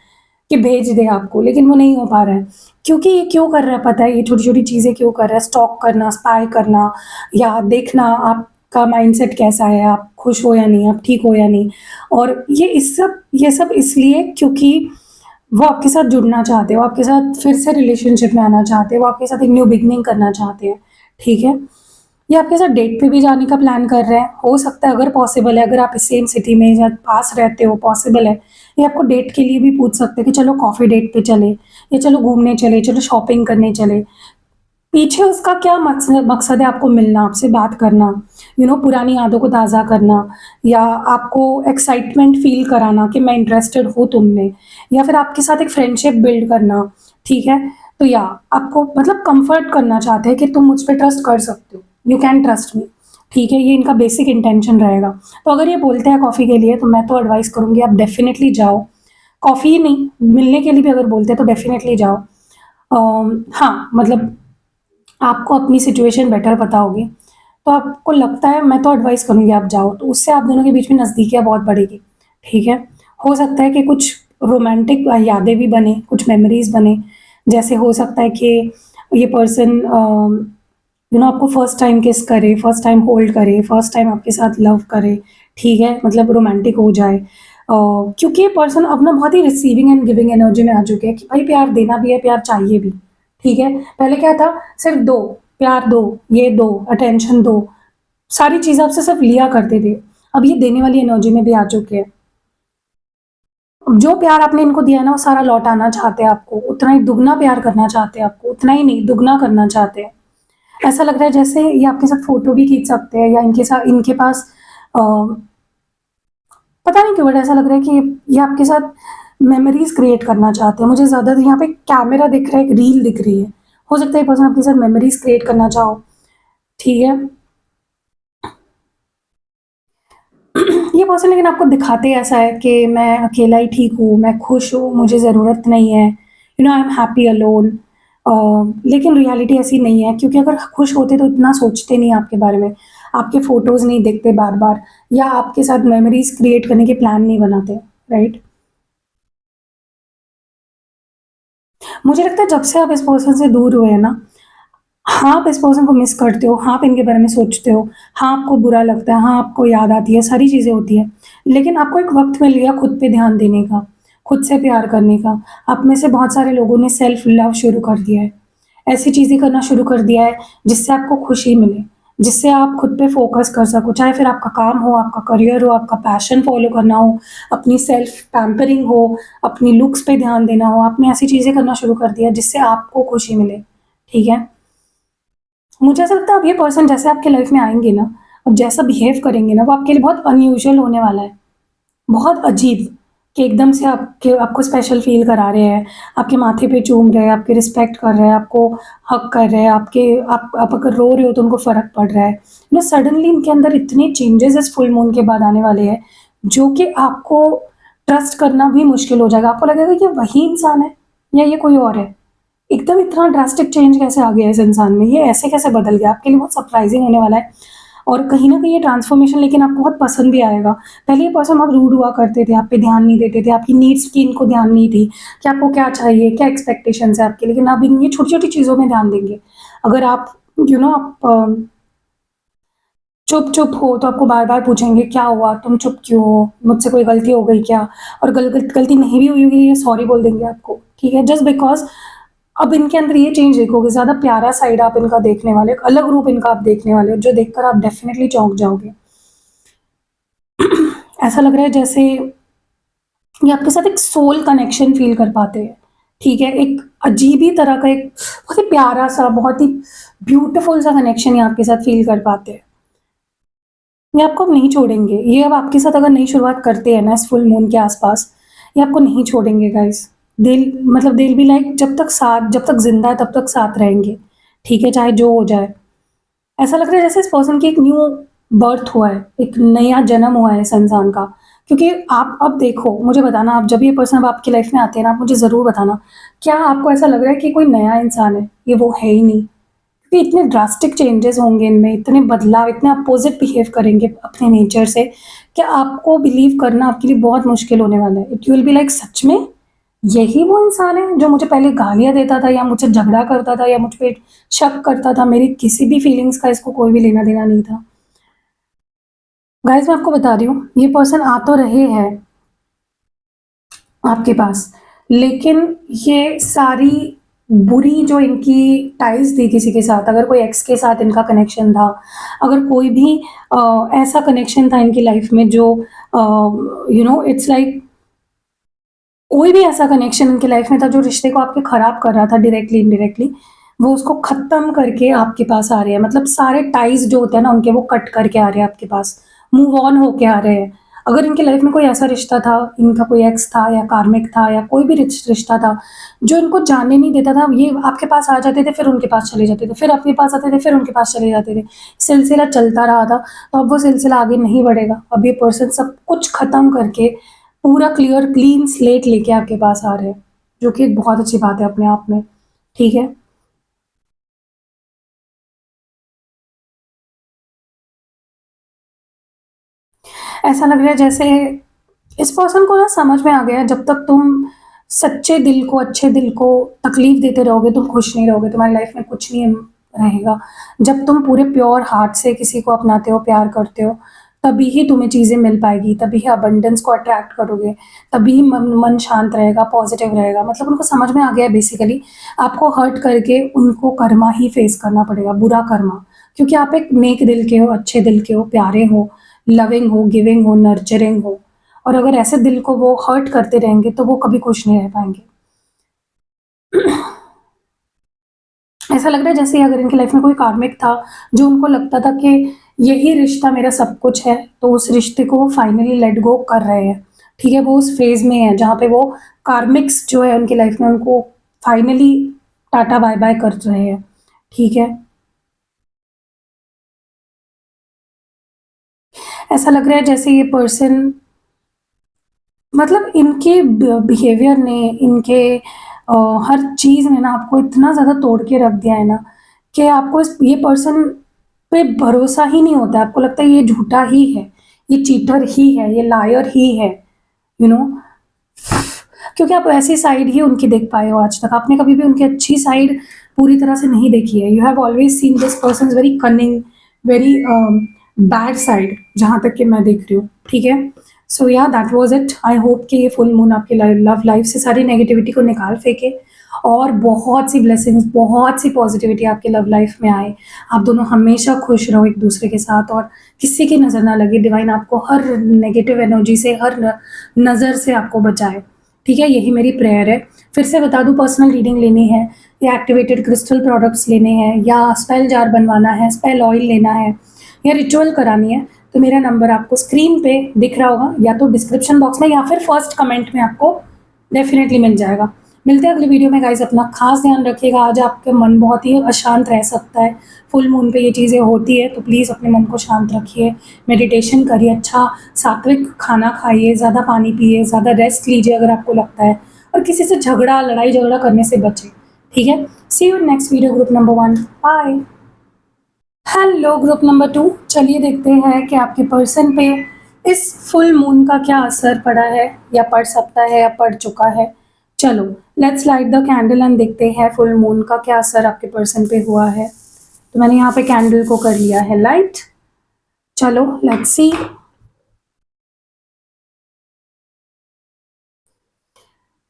कि भेज दें आपको, लेकिन वो नहीं हो पा रहा है। क्योंकि ये क्यों कर रहा है पता है? ये छोटी-छोटी चीज़ें क्यों कर रहा है? स्टॉक करना, स्पाई करना या देखना आपका माइंडसेट कैसा है, आप खुश हो या नहीं, आप ठीक हो या नहीं। और ये सब इसलिए क्योंकि वो आपके साथ जुड़ना चाहते हैं, वो आपके साथ फिर से रिलेशनशिप में आना चाहते हैं, वो आपके साथ एक न्यू बिगिनिंग करना चाहते हैं, ठीक है? ये आपके साथ डेट पे भी जाने का प्लान कर रहे हैं, हो सकता है अगर पॉसिबल है, अगर आप इस सेम सिटी में या पास रहते हो, पॉसिबल है, ये आपको डेट के लिए भी पूछ सकते हैं कि चलो कॉफ़ी डेट पे चलें या चलो घूमने चलें, चलो शॉपिंग करने चलें। पीछे उसका क्या मकसद है आपको मिलना, आपसे बात करना, पुरानी यादों को ताज़ा करना या आपको एक्साइटमेंट फ़ील कराना कि मैं इंटरेस्टेड हूँ तुम में या फिर आपके साथ एक फ्रेंडशिप बिल्ड करना, ठीक है? तो या आपको मतलब कम्फ़र्ट करना चाहते हैं कि तुम मुझ पे ट्रस्ट कर सकते हो, यू कैन ट्रस्ट मी, ठीक है? ये इनका बेसिक इंटेंशन रहेगा। तो अगर ये बोलते हैं कॉफ़ी के लिए तो मैं तो एडवाइस करूँगी आप डेफ़िनिटली जाओ। कॉफ़ी ही नहीं, मिलने के लिए भी अगर बोलते हैं तो डेफ़िनिटली जाओ। हाँ, मतलब आपको अपनी सिचुएशन बेटर पता होगी, तो आपको लगता है मैं तो एडवाइस करूँगी आप जाओ, तो उससे आप दोनों के बीच में नज़दीकियाँ बहुत बढ़ेगी, ठीक है? हो सकता है कि कुछ रोमांटिक यादें भी बनें, कुछ मेमोरीज़ बनें, जैसे हो सकता है कि ये पर्सन आपको फर्स्ट टाइम किस करे, फर्स्ट टाइम होल्ड करे, फर्स्ट टाइम आपके साथ लव करे, ठीक है? मतलब रोमांटिक हो जाए। क्योंकि ये पर्सन अब ना बहुत ही रिसीविंग एंड गिविंग एनर्जी में आ चुके हैं कि भाई प्यार देना भी है, प्यार चाहिए भी, ठीक है? पहले क्या था सिर्फ़ दो, प्यार दो, ये दो, अटेंशन दो, सारी चीज़ें आपसे सिर्फ़ लिया करते थे। अब ये देने वाली एनर्जी में भी आ चुके हैं। जो प्यार आपने इनको दिया है ना वो सारा लौटाना चाहते हैं आपको, उतना ही दुगना प्यार करना चाहते हैं आपको, उतना ही नहीं दुगना करना चाहते हैं। ऐसा लग रहा है जैसे ये आपके साथ फ़ोटो भी खींच सकते हैं या इनके पास अ, पता नहीं क्यों बट ऐसा लग रहा है कि ये आपके साथ मेमोरीज क्रिएट करना चाहते हैं। मुझे ज़्यादा यहाँ पे कैमरा दिख रहा है, एक रील दिख रही है। हो सकता है ये पर्सन आपके साथ मेमोरीज क्रिएट करना चाहो। ठीक है। ये पर्सन लेकिन आपको दिखाते ऐसा है कि मैं अकेला ही ठीक हूँ, मैं खुश हूँ, मुझे ज़रूरत नहीं है, आई एम हैप्पी अलोन। लेकिन रियलिटी ऐसी नहीं है, क्योंकि अगर खुश होते तो इतना सोचते नहीं आपके बारे में, आपके फ़ोटोज़ नहीं देखते बार-बार, या आपके साथ मेमोरीज़ क्रिएट करने के प्लान नहीं बनाते, राइट? मुझे लगता है जब से आप इस पर्सन से दूर हुए हैं ना, हाँ, आप इस पर्सन को मिस करते हो, हाँ, आप इनके बारे में सोचते हो, हाँ, आपको बुरा लगता है, हाँ, आपको याद आती है, सारी चीज़ें होती हैं। लेकिन आपको एक वक़्त मिल गया खुद पे ध्यान देने का, खुद से प्यार करने का। आप में से बहुत सारे लोगों ने सेल्फ लव शुरू कर दिया है। ऐसी चीज़ें करना शुरू कर दिया है जिससे आपको खुशी मिले, जिससे आप खुद पे फ़ोकस कर सको, चाहे फिर आपका काम हो, आपका करियर हो, आपका पैशन फ़ॉलो करना हो, अपनी सेल्फ पैम्परिंग हो, अपनी लुक्स पे ध्यान देना हो, आपने ऐसी चीज़ें करना शुरू कर दिया जिससे आपको खुशी मिले, ठीक है? मुझे ऐसा लगता है अब ये पर्सन जैसे आपके लाइफ में आएँगे ना, अब जैसा बिहेव करेंगे ना, वो आपके लिए बहुत अनयूजुअल होने वाला है। बहुत अजीब, कि एकदम से आपको स्पेशल फ़ील करा रहे हैं, आपके माथे पे चूम रहे हैं, आपकी रिस्पेक्ट कर रहे हैं, आपको हग कर रहे हैं, आप अगर रो रहे हो तो उनको फ़र्क पड़ रहा है। सडनली इनके अंदर इतने चेंजेज़ इस फुल मून के बाद आने वाले हैं, जो कि आपको ट्रस्ट करना भी मुश्किल हो जाएगा। आपको लगेगा ये वही इंसान है या ये कोई और है? एकदम इतना ड्रास्टिक चेंज कैसे आ गया इस इंसान में? ये ऐसे कैसे बदल गया? आपके लिए बहुत सरप्राइज़िंग होने वाला है। और कहीं न कहीं ये ट्रांसफ़ॉर्मेशन लेकिन आपको बहुत पसंद भी आएगा। पहले ये पर्सन बहुत रूड हुआ करते थे, आप पे ध्यान नहीं देते थे, आपकी नीड्स की इनको ध्यान नहीं थी, कि आपको क्या चाहिए, क्या एक्सपेक्टेशंस है आपकी, लेकिन अब इन ये छोटी-छोटी चीज़ों में ध्यान देंगे। अगर आप आप चुप-चुप हो तो आपको बार-बार पूछेंगे, "क्या हुआ? तुम चुप क्यों हो? मुझसे कोई गलती हो गई क्या?" और गलती नहीं भी हुई होगी, ये सॉरी बोल देंगे आपको, ठीक है? जस्ट बिकॉज़ अब इनके अंदर ये चेंज देखोगे, ज़्यादा प्यारा साइड आप इनका देखने वाले हो, एक अलग रूप इनका आप देखने वाले हो, जो देखकर आप डेफ़िनिटली चौंक जाओगे। ऐसा लग रहा है जैसे ये आपके साथ एक सोल कनेक्शन फ़ील कर पाते हैं, ठीक है? एक अजीब ही तरह का एक बहुत ही प्यारा-सा, बहुत ही ब्यूटीफुल सा कनेक्शन ये आपके साथ फ़ील कर पाते हैं। ये आपको अब नहीं छोड़ेंगे। ये अब आपके साथ अगर नई शुरुआत करते हैं ना इस फुल मून के आस-पास, ये आपको नहीं छोड़ेंगे guys. They will be like जब तक ज़िंदा है तब तक साथ रहेंगे, ठीक है? चाहे जो हो जाए। ऐसा लग रहा है जैसे इस पर्सन की एक न्यू बर्थ हुआ है, एक नया जन्म हुआ है इस इंसान का। क्योंकि आप अब देखो, मुझे बताना, आप जब ये पर्सन अब आपकी लाइफ़ में आते हैं ना, आप मुझे ज़रूर बताना, क्या आपको ऐसा लग रहा है कि कोई नया इंसान है? ये वो है ही नहीं। क्योंकि इतने ड्रास्टिक चेंजेस होंगे इनमें, इतने बदलाव, इतने अपोज़िट बिहेव करेंगे अपने नेचर से, कि आपको बिलीव करना आपके लिए बहुत मुश्किल होने वाला है। It will be like such में यही वो इंसान है जो मुझे पहले गालियाँ देता था या मुझसे झगड़ा करता था या मुझ पे शक करता था, मेरी किसी भी फीलिंग्स का इसको कोई भी लेना-देना नहीं था। गाइज़ मैं आपको बता रही हूँ, ये पर्सन आ तो रहे हैं आपके पास, लेकिन ये सारी बुरी जो इनकी टाइज़ थी किसी के साथ, अगर कोई एक्स के साथ इनका कनेक्शन था, अगर कोई भी ऐसा कनेक्शन था इनकी लाइफ़ में जो इट्स लाइक कोई भी ऐसा कनेक्शन इनकी लाइफ़ में था जो रिश्ते को आपके ख़राब कर रहा था डायरेक्टली, इनडायरेक्टली, वो उसको ख़त्म करके आपके पास आ रहे हैं। मतलब सारे टाइज़ जो होते हैं ना उनके, वो कट करके आ रहे हैं आपके पास, मूव ऑन होके आ रहे हैं। अगर इनकी लाइफ़ में कोई ऐसा रिश्ता था, इनका कोई एक्स था या कार्मिक था या कोई भी रिश्ता था, जो इनको जाने नहीं देता था, ये आपके पास आ जाते थे, फिर उनके पास चले जाते थे, फिर आपके पास आते थे, फिर उनके पास चले जाते थे। सिलसिला चलता रहा था, तो अब वो सिलसिला आगे नहीं बढ़ेगा। अब ये पर्सन सब कुछ ख़त्म करके पूरा क्लीन स्लेट लेके आपके पास आ रहे हैं, जो कि एक बहुत अच्छी बात है अपने आप में, ठीक है? ऐसा लग रहा है जैसे इस पर्सन को ना समझ में आ गया है, जब तक तुम सच्चे दिल को, अच्छे दिल को तकलीफ देते रहोगे, तुम खुश नहीं रहोगे, तुम्हारी लाइफ में कुछ नहीं रहेगा। जब तुम पूरे प्योर हार्ट से किसी को अपनाते हो, प्यार करते हो, तभी ही तुम्हें चीज़ें मिल पाएगी, तभी ही अबंडेंस को अट्रैक्ट करोगे, तभी ही मन मन शांत रहेगा, पॉजिटिव रहेगा। मतलब उनको समझ में आ गया है बेसिकली, आपको हर्ट करके उनको कर्मा ही फेस करना पड़ेगा, बुरा कर्मा। क्योंकि आप एक नेक दिल के हो, अच्छे दिल के हो, प्यारे हो, लविंग हो, गिविंग हो, नर्चरिंग हो, और अगर ऐसे दिल को वो हर्ट करते रहेंगे तो वो कभी खुश नहीं रह पाएँगे। ऐसा लग रहा है जैसे अगर इनकी लाइफ में कोई कार्मिक था, जो उनको लगता था कि यही रिश्ता मेरा सब कुछ है, तो उस रिश्ते को वो फाइनली लेट गो कर रहे हैं, ठीक है? वो उस फेज़ में है जहाँ पे वो कार्मिक्स जो है उनकी लाइफ़ में उनको फाइनली टाटा बाय-बाय कर रहे हैं, ठीक है? ऐसा लग रहा है जैसे ये पर्सन मतलब इनके बिहेवियर ने, इनके हर चीज़ ने ना आपको इतना ज़्यादा तोड़ के रख दिया है ना, कि आपको ये पर्सन पे भरोसा ही नहीं होता है। आपको लगता है ये झूठा ही है, ये चीटर ही है, ये लायर ही है, यू नो क्योंकि आप ऐसी साइड ही उनकी देख पाए हो आज तक। आपने कभी भी उनकी अच्छी साइड पूरी तरह से नहीं देखी है। You have always seen this persons very cunning, very bad side, जहाँ तक कि मैं देख रही हूँ, ठीक है? सो या that was it. I hope कि ये फुल मून आपकी लव लाइफ से सारी नेगेटिविटी को निकाल फेंके और बहुत सी ब्लेसिंग्स, बहुत सी पॉजिटिविटी आपके लव लाइफ में आए। आप दोनों हमेशा खुश रहो एक-दूसरे के साथ और किसी की नज़र ना लगे। डिवाइन आपको हर नेगेटिव एनर्जी से, हर नज़र से आपको बचाए। ठीक है, यही मेरी प्रेयर है। फिर से बता दूँ, पर्सनल रीडिंग लेनी है या एक्टिवेटेड क्रिस्टल प्रोडक्ट्स लेने हैं या स्पेल जार बनवाना है, स्पेल ऑयल लेना है या रिचुअल करानी है, तो मेरा नंबर आपको स्क्रीन पे दिख रहा होगा या तो डिस्क्रिप्शन बॉक्स में या फिर फर्स्ट कमेंट में आपको डेफ़िनेटली मिल जाएगा। मिलते हैं अगली वीडियो में गाइज़, अपना ख़ास ध्यान रखिएगा। आज आपका मन बहुत ही अशांत रह सकता है, फुल मून पे ये चीज़ें होती है, तो प्लीज़ अपने मन को शांत रखिए, मेडिटेशन करिए, अच्छा सात्विक खाना खाइए, ज़्यादा पानी पिए, ज़्यादा रेस्ट लीजिए अगर आपको लगता है, और किसी से झगड़ा, लड़ाई-झगड़ा करने से बचें, ठीक है? See you in next video group number 1, bye. Hello group number 2, चलिए देखते हैं कि आपके पर्सन पे इस फुल मून का क्या असर पड़ा है या पड़ सकता है या पड़ चुका है। चलो let's light the candle and देखते हैं फुल मून का क्या असर आपके पर्सन पे हुआ है। तो मैंने यहाँ पे कैंडल को कर लिया है लाइट। चलो लेट्स सी।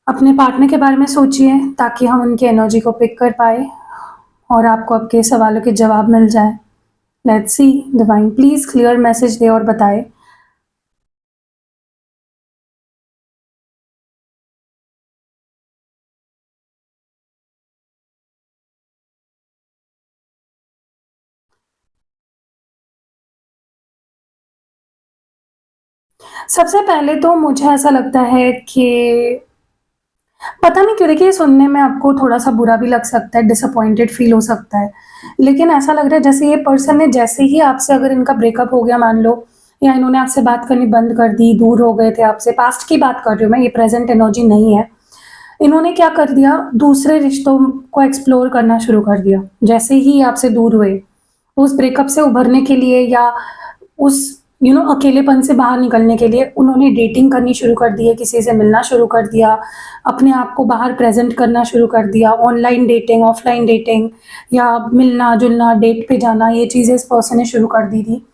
अपने पार्टनर के बारे में सोचिए ताकि हम उनकी एनर्जी को पिक कर पाए और आपको आपके सवालों के जवाब मिल जाए। Let's see, divine please clear message दे और बताए। सबसे पहले तो मुझे ऐसा लगता है कि पता नहीं क्यों, देखिए सुनने में आपको थोड़ा-सा बुरा भी लग सकता है, डिसअपॉइंटेड फ़ील हो सकता है। लेकिन ऐसा लग रहा है जैसे ये पर्सन ने जैसे ही आपसे, अगर इनका ब्रेकअप हो गया मान लो, या इन्होंने आपसे बात करनी बंद कर दी, दूर हो गए थे आपसे, पास्ट की बात कर रही हूँ मैं, ये प्रेज़ेंट एनर्जी नहीं है। इन्होंने क्या कर दिया, दूसरे रिश्तों को एक्सप्लोर करना शुरू कर दिया। जैसे ही आपसे दूर हुए, उस ब्रेकअप से उभरने के लिए या उस अकेलेपन से बाहर निकलने के लिए उन्होंने डेटिंग करनी शुरू कर दी है, किसी से मिलना शुरू कर दिया, अपने आप को बाहर प्रेज़ेंट करना शुरू कर दिया, ऑनलाइन डेटिंग, ऑफ़लाइन डेटिंग या मिलना-जुलना, डेट पे जाना, ये चीज़ें इस पर्सन ने शुरू कर दी थी।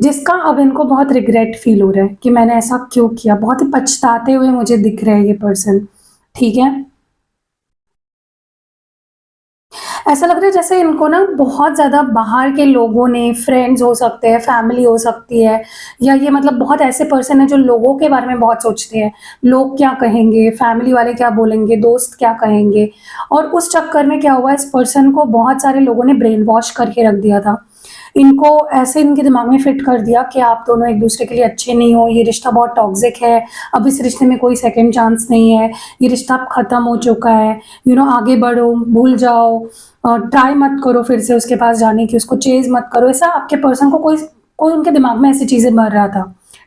जिसका अब इनको बहुत रिग्रेट फ़ील हो रहा है कि मैंने ऐसा क्यों किया? बहुत ही पछताते हुए मुझे दिख रहे हैं ये पर्सन, ठीक है? ऐसा लग रहा है जैसे इनको ना बहुत ज़्यादा बाहर के लोगों ने, फ्रेंड्स हो सकते हैं, फैमिली हो सकती है, या ये मतलब बहुत ऐसे पर्सन हैं जो लोगों के बारे में बहुत सोचते हैं। लोग क्या कहेंगे, फैमिली वाले क्या बोलेंगे, दोस्त क्या कहेंगे, और उस चक्कर में क्या हुआ, इस पर्सन को बहुत सारे लोगों ने ब्रेन वॉश करके रख दिया था। इनको ऐसे इनके दिमाग में फिट कर दिया कि आप दोनों एक-दूसरे के लिए अच्छे नहीं हो, ये रिश्ता बहुत टॉक्सिक है, अब इस रिश्ते में कोई सेकंड चांस नहीं है, ये रिश्ता अब खत्म हो चुका है, आगे बढ़ो, भूल जाओ, ट्राई मत करो फिर से उसके पास जाने की, उसको चेज़ मत करो। ऐसा आपके पर्सन को कोई कोई उनके दिमाग में ऐसी चीज़ें भर रहा था,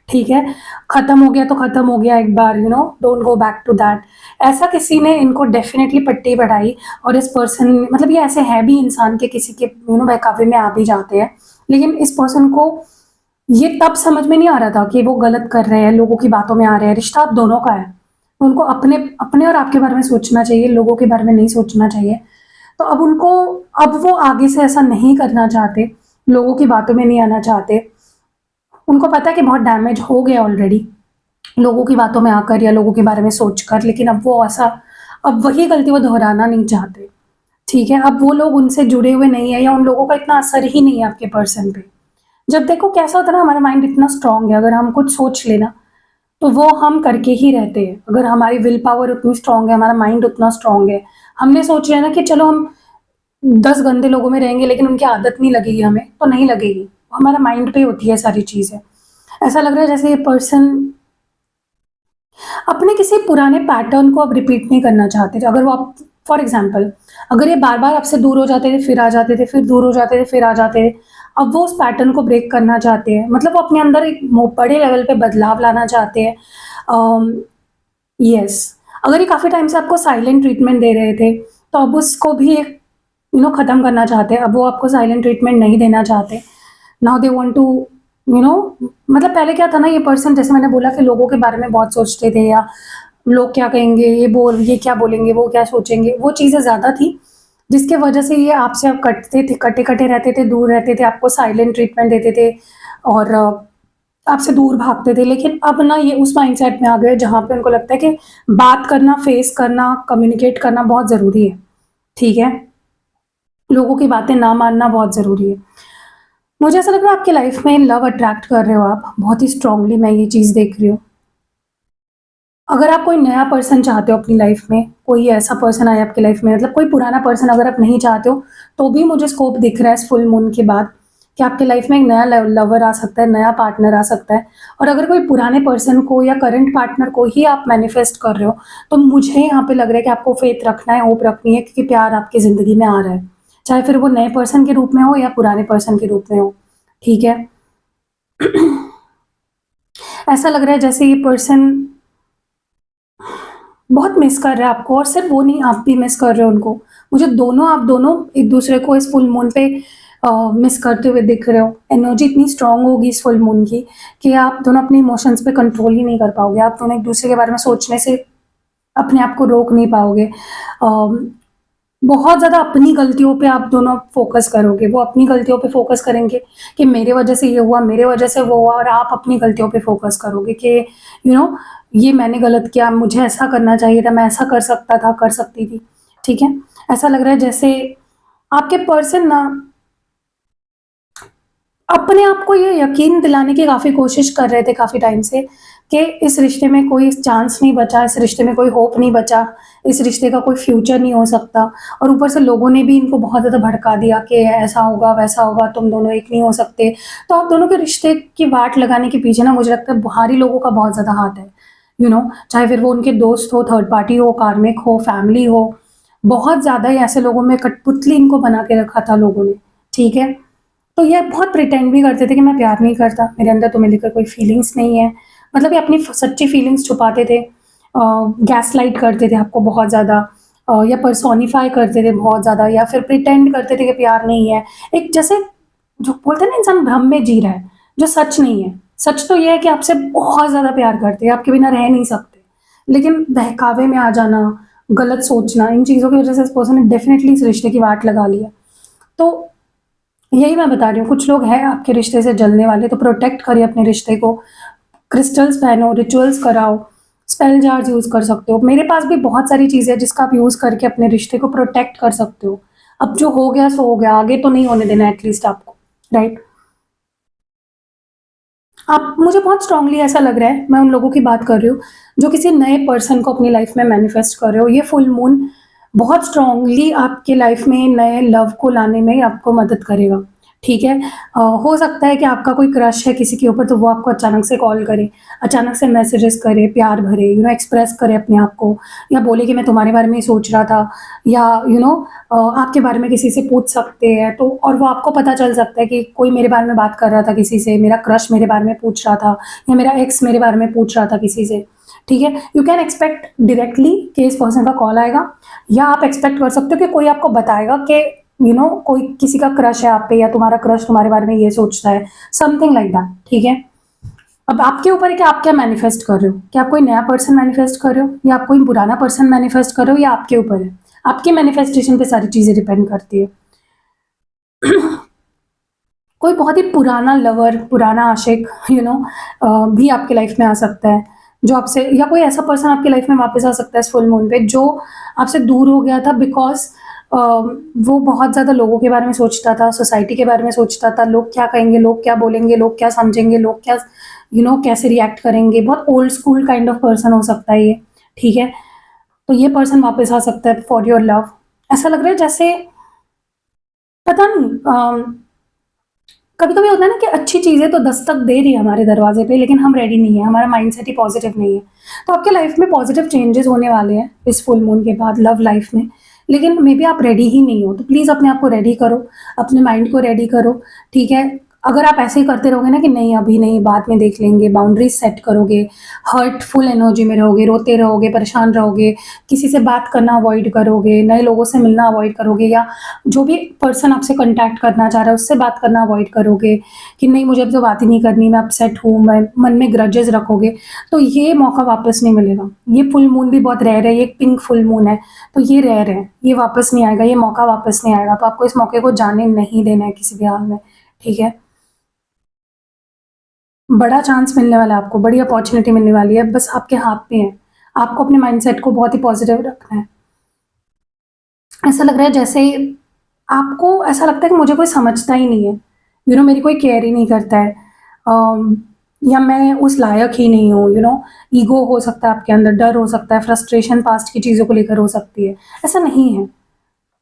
ठीक है? खत्म हो गया तो खत्म हो गया एक बार, don't go back to that. ऐसा किसी ने इनको डेफ़िनेटली पट्टी बढ़ाई और इस पर्सन, मतलब ये ऐसे है भी इंसान के किसी के बहकावे में आ भी जाते हैं। लेकिन इस पर्सन को ये तब समझ में नहीं आ रहा था कि वो गलत कर रहे हैं, लोगों की बातों में आ रहे हैं, रिश्ता आप दोनों का है। उनको अपने अपने और आपके बारे में सोचना चाहिए, लोगों के बारे में नहीं सोचना चाहिए। तो अब वो आगे से ऐसा नहीं करना चाहते, लोगों की बातों में नहीं आना चाहते। उनको पता है कि बहुत डैमेज हो गया ऑलरेडी, लोगों की बातों में आकर या लोगों के बारे में सोचकर, लेकिन अब वही गलती वो दोहराना नहीं चाहते, ठीक है? अब वो लोग उनसे जुड़े हुए नहीं है या उन लोगों का इतना असर ही नहीं है आपके पर्सन पे। जब देखो कैसा होता है ना, हमारा माइंड इतना स्ट्रॉन्ग है, अगर हम कुछ सोच लें ना, तो वो हम करके ही रहते हैं। अगर हमारी विल पावर उतनी स्ट्रॉन्ग है, हमारा माइंड उतना स्ट्रॉन्ग है, हमने सोच लिया ना कि चलो हम 10 गंदे लोगों में रहेंगे लेकिन उनकी आदत नहीं लगेगी हमें, तो नहीं लगेगी हमारा माइंड पे होती है सारी चीज़ें। ऐसा लग रहा है जैसे ये पर्सन अपने किसी पुराने पैटर्न को अब रिपीट नहीं करना चाहते थे। अगर वो आप फॉर एग्ज़ाम्पल अगर ये बार-बार आपसे दूर हो जाते थे, फिर आ जाते थे, फिर दूर हो जाते थे, फिर आ जाते थे। अब वो उस पैटर्न को ब्रेक करना चाहते हैं। मतलब वो अपने अंदर एक बड़े लेवल पे बदलाव लाना चाहते हैं। अम, येस, अगर ये काफ़ी टाइम से आपको साइलेंट ट्रीटमेंट दे रहे थे, तो अब उसको भी एक ख़त्म करना चाहते हैं। अब वो आपको साइलेंट ट्रीटमेंट नहीं देना चाहते। Now they want to you know मतलब पहले क्या था ना, ये पर्सन जैसे मैंने बोला कि लोगों के बारे में बहुत सोचते थे, या लोग क्या कहेंगे, ये क्या बोलेंगे, वो क्या सोचेंगे, वो चीज़ें ज़्यादा थी, जिसकी वजह से ये आपसे अब कटते थे, कटे-कटे रहते थे, दूर रहते थे, आपको साइलेंट ट्रीटमेंट देते थे और आपसे दूर भागते थे। लेकिन अब ना ये उस माइंडसेट में आ गए जहाँ पे उनको लगता है कि बात करना, फेस करना, कम्युनिकेट करना बहुत ज़रूरी है, ठीक है? लोगों की बातें ना मानना बहुत ज़रूरी है। मुझे ऐसा लग रहा है आपकी लाइफ में लव अट्रैक्ट कर रहे हो आप, बहुत ही स्ट्रांगली मैं ये चीज़ देख रही हूँ। अगर आप कोई नया पर्सन चाहते हो अपनी लाइफ में, कोई ऐसा पर्सन आए आपकी लाइफ में, मतलब कोई पुराना पर्सन अगर आप नहीं चाहते हो, तो भी मुझे स्कोप दिख रहा है इस फुल मून के बाद कि आपकी लाइफ में एक नया लवर आ सकता है, नया पार्टनर आ सकता है। और अगर कोई पुराने पर्सन को या करंट पार्टनर को ही आप मैनिफेस्ट कर रहे हो, तो मुझे यहाँ पे लग रहा है कि आपको फेथ रखना है, होप रखनी है, क्योंकि प्यार आपकी ज़िंदगी में आ रहा है। चाहे फिर वो नए पर्सन के रूप में हो या पुराने पर्सन के रूप में हो, ठीक है? ऐसा लग रहा है जैसे ये पर्सन बहुत मिस कर रहा है आपको, और सिर्फ वो नहीं, आप भी मिस कर रहे हो उनको। मुझे आप दोनों एक दूसरे को इस फुल मून पे मिस करते हुए दिख रहे हो। एनर्जी इतनी स्ट्रांग होगी इस फुल मून की कि आप दोनों अपने इमोशंस पे कंट्रोल ही नहीं कर पाओगे। आप दोनों एक दूसरे के बारे में सोचने से अपने आप को रोक नहीं पाओगे। बहुत ज़्यादा अपनी गलतियों पे आप दोनों फ़ोकस करोगे। वो अपनी गलतियों पे फ़ोकस करेंगे कि मेरे वज़ह से ये हुआ, मेरे वज़ह से वो हुआ, और आप अपनी गलतियों पे फ़ोकस करोगे कि यू नो ये मैंने गलत किया, मुझे ऐसा करना चाहिए था, मैं ऐसा कर सकता था, कर सकती थी, ठीक है? ऐसा लग रहा है जैसे आपके पर्सन ना अपने आप को ये यकीन दिलाने की काफ़ी कोशिश कर रहे थे काफ़ी टाइम से कि इस रिश्ते में कोई चांस नहीं बचा, इस रिश्ते में कोई होप नहीं बचा, इस रिश्ते का कोई फ्यूचर नहीं हो सकता। और ऊपर से लोगों ने भी इनको बहुत ज़्यादा भड़का दिया कि ऐसा होगा, वैसा होगा, तुम दोनों एक नहीं हो सकते। तो आप दोनों के रिश्ते की वाट लगाने के पीछे ना मुझे लगता है बाहरी लोगों का बहुत ज़्यादा हाथ है। चाहे फिर वो उनके दोस्त हो, थर्ड पार्टी हो, कार्मिक हो, फैमिली हो, बहुत ज़्यादा ही ऐसे लोगों में कठपुतली इनको बना के रखा था लोगों ने, ठीक है? तो ये बहुत प्रिटेंड भी करते थे कि मैं प्यार नहीं करता, मेरे अंदर तुम्हें लेकर कोई फीलिंग्स नहीं है। मतलब ये अपनी सच्ची फीलिंग्स छुपाते थे, गैसलाइट करते थे आपको बहुत ज़्यादा, या पर्सोनिफाई करते थे बहुत ज़्यादा, या फिर प्रिटेंड करते थे कि प्यार नहीं है। एक जैसे जो बोलते हैं ना, इंसान भ्रम में जी रहा है, जो सच नहीं है। सच तो ये है कि आपसे बहुत ज़्यादा प्यार करते हैं, आपके बिना रह नहीं सकते। लेकिन बहकावे में आ जाना, गलत सोचना, इन चीज़ों की वज़ह से इस पर्सन ने डेफ़िनिटली इस रिश्ते की वाट लगा ली है। तो यही मैं बता रही हूँ, कुछ लोग हैं आपके रिश्ते से जलने वाले, तो प्रोटेक्ट करिए अपने रिश्ते को। क्रिस्टल्स पहनो, रिचुअल्स कराओ, स्पेल जार्स यूज़ कर सकते हो। मेरे पास भी बहुत सारी चीज़ें हैं जिसका आप यूज़ करके अपने रिश्ते को प्रोटेक्ट कर सकते हो। अब जो हो गया सो हो गया, आगे तो नहीं होने देना एटलीस्ट आपको, राइट? आप मुझे बहुत स्ट्रांगली ऐसा लग रहा है, मैं उन लोगों की बात कर रही हूँ, जो किसी नए पर्सन को अपनी लाइफ़ में मैनिफेस्ट कर रहे हो। ये फुल मून बहुत स्ट्रांगली आपकी लाइफ़ में नए लव को लाने में आपको मदद करेगा, ठीक है? हो सकता है कि आपका कोई क्रश है किसी के ऊपर, तो वो आपको अचानक से कॉल करे, अचानक से मैसेजेस करे, प्यार भरे, एक्सप्रेस करे अपने आप को, या बोले कि मैं तुम्हारे बारे में ही सोच रहा था, या आपके बारे में किसी से पूछ सकते हैं, तो और वो आपको पता चल सकता है कि कोई मेरे बारे में बात कर रहा था किसी से, मेरा क्रश मेरे बारे में पूछ रहा था, या मेरा एक्स मेरे बारे में पूछ रहा था किसी से, ठीक है? यू कैन एक्सपेक्ट डायरेक्टली कि इस पर्सन का कॉल आएगा, या आप एक्सपेक्ट कर सकते हो कि कोई आपको बताएगा कि कोई किसी का क्रश है आप पे, या तुम्हारा क्रश तुम्हारे बारे में ये सोचता है, समथिंग लाइक दैट, ठीक है? अब आपके ऊपर है कि आप क्या मैनिफेस्ट कर रहे हो, कि आप कोई नया पर्सन मैनिफेस्ट कर रहे हो, या आप कोई पुराना पर्सन मैनिफेस्ट कर रहे हो, या आपके ऊपर है। आपके मैनिफेस्टेशन पे सारी चीज़ें डिपेंड करती है। कोई बहुत ही पुराना लवर, पुराना आशिक भी आपकी लाइफ में आ सकता है, जो आपसे, या कोई ऐसा पर्सन आपकी लाइफ में वापस आ सकता है इस फुल मून पे, जो आपसे दूर हो गया था बिकॉज़ वो बहुत ज़्यादा लोगों के बारे में सोचता था, सोसाइटी के बारे में सोचता था, लोग क्या कहेंगे, लोग क्या बोलेंगे, लोग क्या समझेंगे, लोग क्या कैसे रिएक्ट करेंगे। बहुत old school kind of person हो सकता है ये, ठीक है? तो ये पर्सन वापस आ सकता है फॉर योर लव। ऐसा लग रहा है जैसे, पता नहीं, कभी कभी होता है ना कि अच्छी चीज़ें तो दस्तक दे रही है हमारे दरवाजे पे, लेकिन हम रेडी नहीं है, हमारा माइंडसेट ही पॉजिटिव नहीं है। तो आपके लाइफ में पॉजिटिव चेंजेस होने वाले हैं इस फुल मून के बाद लव लाइफ में, लेकिन मे बी आप रेडी ही नहीं हो। तो प्लीज़ अपने आप को रेडी करो, अपने माइंड को रेडी करो, ठीक है। अगर आप ऐसे ही करते रहोगे ना कि नहीं अभी नहीं बाद में देख लेंगे, बाउंड्रीज सेट करोगे, हर्टफुल एनर्जी में रहोगे, रोते रहोगे, परेशान रहोगे, किसी से बात करना अवॉइड करोगे, नए लोगों से मिलना अवॉइड करोगे, या जो भी पर्सन आपसे कॉन्टैक्ट करना चाह रहा है उससे बात करना अवॉइड करोगे कि नहीं मुझे अब तो बात ही नहीं करनी, मैं अपसेट हूँ, मैं मन में ग्रजेस रखोगे, तो ये मौका वापस नहीं मिलेगा। ये फुल मून भी बहुत रेयर है, ये पिंक फुल मून है, तो ये रेयर है, ये वापस नहीं आएगा, ये मौका वापस नहीं आएगा। तो आपको इस मौके को जाने नहीं देना है किसी भी हाल में, ठीक है। बड़ा चांस मिलने वाला है आपको, बड़ी अपॉर्चुनिटी मिलने वाली है, बस आपके हाथ में है। आपको अपने माइंडसेट को बहुत ही पॉजिटिव रखना है। ऐसा लग रहा है जैसे आपको ऐसा लगता है कि मुझे कोई समझता ही नहीं है, मेरी कोई केयर ही नहीं करता है, अम, या मैं उस लायक ही नहीं हूँ, ईगो हो सकता है आपके अंदर, डर हो सकता है, फ्रस्ट्रेशन पास्ट की चीज़ों को लेकर हो सकती है। ऐसा नहीं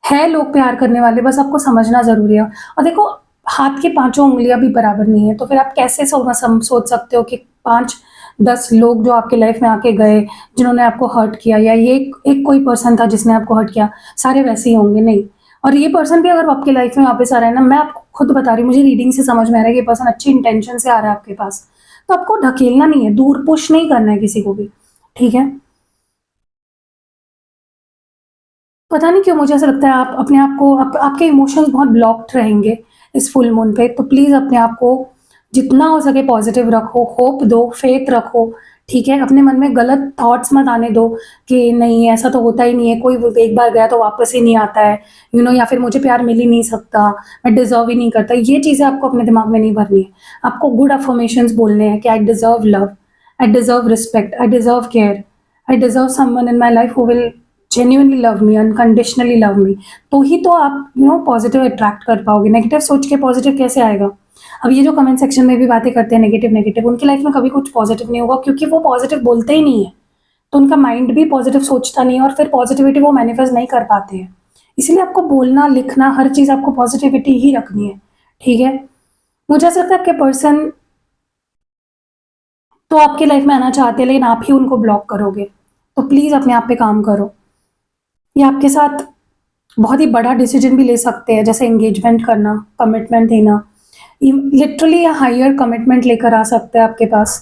है लोग प्यार करने वाले, बस आपको समझना ज़रूरी है। और देखो, हाथ की पाँचों उँगलियाँ भी बराबर नहीं है, तो फिर आप कैसे सोच सकते हो कि 5-10 लोग जो आपके लाइफ में आके गए, जिन्होंने आपको हर्ट किया, या ये एक कोई पर्सन था जिसने आपको हर्ट किया, सारे वैसे ही होंगे? नहीं। और ये पर्सन भी अगर आपकी लाइफ में वापस आ रहा है ना, मैं आपको खुद बता रही हूँ, मुझे रीडिंग से समझ में आ रहा है कि ये पर्सन अच्छी इंटेंशन से आ रहा है आपके पास, तो आपको ढकेलना नहीं है, दूर पुश नहीं करना है किसी को भी, ठीक है? पता नहीं क्यों मुझे ऐसा लगता है आप अपने आप को आपके इमोशंस बहुत ब्लॉक्ड रहेंगे इस फुल मून पे, तो प्लीज़ अपने आप को जितना हो सके पॉजिटिव रखो, होप दो, फेथ रखो, ठीक है? अपने मन में गलत थॉट्स मत आने दो कि नहीं ऐसा तो होता ही नहीं है, कोई एक बार गया तो वापस ही नहीं आता है, या फिर मुझे प्यार मिल ही नहीं सकता, मैं डिज़र्व ही नहीं करता। ये चीज़ें आपको अपने दिमाग में नहीं भरनी है। आपको गुड अफ़र्मेशंस बोलने हैं कि I deserve love, I deserve respect, I deserve care, I deserve someone in my life who will genuinely love me, unconditionally love me. तो ही तो आप पॉजिटिव अट्रैक्ट कर पाओगे। नेगेटिव सोच के पॉजिटिव कैसे आएगा? अब ये जो कमेंट सेक्शन में भी बातें करते हैं नेगेटिव नेगेटिव, उनकी लाइफ में कभी कुछ पॉजिटिव नहीं होगा, क्योंकि वो पॉजिटिव बोलते ही नहीं है, तो उनका माइंड भी पॉजिटिव सोचता नहीं है, और फिर पॉजिटिविटी वो मैनिफेस्ट नहीं कर पाते हैं। इसलिए आपको बोलना, लिखना, हर चीज़ आपको पॉजिटिविटी ही रखनी है, ठीक है? मुझे ऐसा लगता है आपके पर्सन तो आपकी लाइफ में आना चाहते हैं, लेकिन आप ही उनको ब्लॉक करोगे। तो प्लीज़ अपने आप पे काम करो। ये आपके साथ बहुत ही बड़ा डिसीजन भी ले सकते हैं, जैसे एंगेजमेंट करना, कमिटमेंट देना, लिटरली हायर कमिटमेंट लेकर आ सकते हैं आपके पास,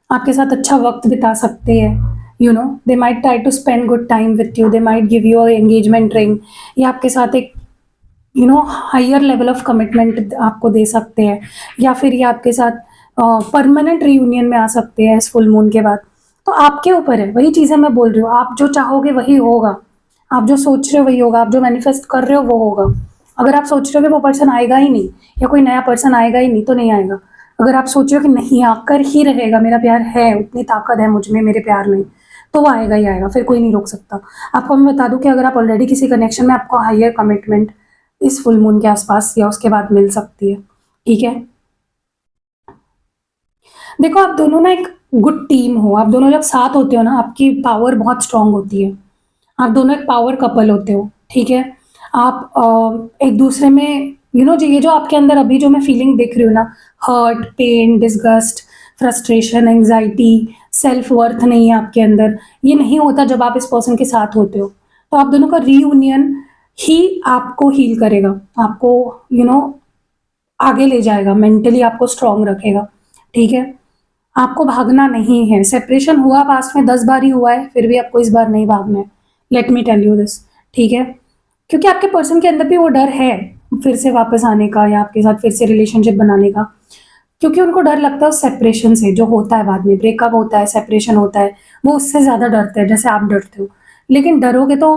आपके साथ अच्छा वक्त बिता सकते हैं। They might try to spend good time with you, they might give you a engagement ring, या आपके साथ एक हायर लेवल ऑफ कमिटमेंट आपको दे सकते हैं, या फिर ये आपके साथ परमानेंट रियूनियन में आ सकते हैं इस फुल मून के बाद। तो आपके ऊपर है, वही चीज़ें मैं बोल रही हूँ, आप जो चाहोगे वही होगा, आप जो सोच रहे हो वही होगा, आप जो मैनिफेस्ट कर रहे हो वो होगा। अगर आप सोच रहे हो कि वो पर्सन आएगा ही नहीं, या कोई नया पर्सन आएगा ही नहीं, तो नहीं आएगा। अगर आप सोच रहे हो कि नहीं आकर ही रहेगा, मेरा प्यार है, उतनी ताकत है मुझ में, मेरे प्यार में, तो वो आएगा ही आएगा, फिर कोई नहीं रोक सकता। आपको मैं बता दूं कि अगर आप ऑलरेडी किसी कनेक्शन में, आपको हायर कमिटमेंट इस फुल मून के आसपास या उसके बाद मिल सकती है, ठीक है? देखो, आप दोनों ना एक गुड टीम हो, आप दोनों जब साथ होते हो ना, आपकी पावर बहुत स्ट्रांग होती है, आप दोनों एक पावर कपल होते हो, ठीक है? आप एक दूसरे में जो ये जो आपके अंदर अभी जो मैं फीलिंग देख रही हूँ ना, hurt, pain, disgust, frustration, anxiety, self worth नहीं है आपके अंदर, ये नहीं होता जब आप इस पर्सन के साथ होते हो। तो आप दोनों का रीयूनियन ही आपको हील करेगा, आपको आगे ले जाएगा, मेंटली आपको स्ट्रांग रखेगा, ठीक है? आपको भागना नहीं है। सेपरेशन हुआ पास्ट में 10 बार ही हुआ है, फिर भी आपको इस बार नहीं भागना है। Let me tell you this, ठीक है? क्योंकि आपके पर्सन के अंदर भी वो डर है फिर से वापस आने का, या आपके साथ फिर से रिलेशनशिप बनाने का, क्योंकि उनको डर लगता है उस सेपरेशन से, जो होता है बाद में, ब्रेकअप होता है, सेपरेशन होता है, वो उससे ज़्यादा डरते हैं जैसे आप डरते हो। लेकिन डरोगे तो